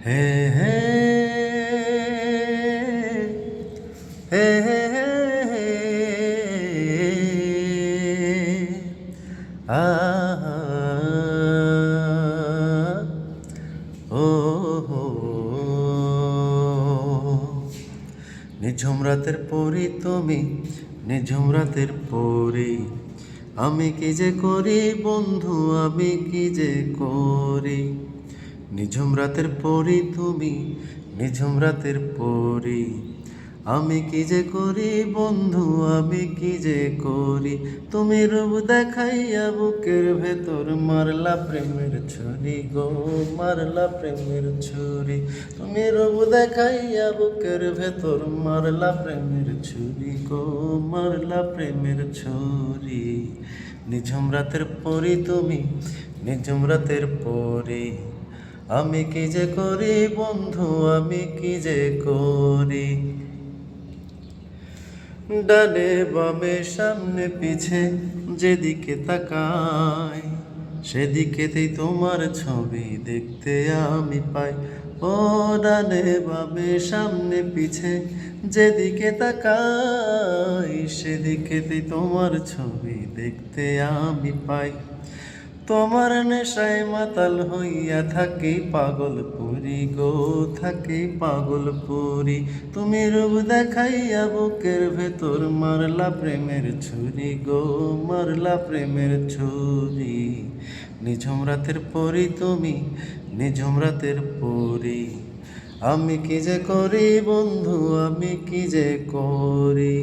হে হে হে হে হে আ ও হো নিঝুম রাতের পরি তুমি, নিঝুম রাতের পরি। আমি কি যে করি বন্ধু, আমি কি যে করি। নিঝুম রাতের পরি তুমি, নিঝুম রাতের পরি। আমি কি যে করি বন্ধু, আমি কি যে করি। তুমি রূপ দেখাইয়া বুকের ভেতর মারলা প্রেমের ছুরি গো, মারলা প্রেমের ছুরি। তুমি রূপ দেখাইয়া বুকের ভেতর মারলা প্রেমের ছুরি গো, মারলা প্রেমের ছুরি। নিঝুম রাতের পরি তুমি, নিঝুম রাতের পরি। আমি কি যে করি বন্ধু, আমি কি যে করি। ডানে বামে সামনে পিছে যেদিকে তাকাই, সেদিকেতেই তোমার ছবি দেখতে আমি পাই। ও ডানে বামে সামনে পিছে যেদিকে তাকাই, সেদিকেতেই তোমার ছবি দেখতে আমি পাই। তোমার নেশায় মাতাল হইয়া থাকি পাগলপুরি গো, থাকি পাগলপুরি। তুমি রূপ দেখাইয়া বুকের ভেতর মারলা প্রেমের ছুরি গো, মারলা প্রেমের ছুরি। নিঝুম রাতের পরি তুমি, নিঝুম রাতের পরি। আমি কি যে করি বন্ধু, আমি কি যে করি।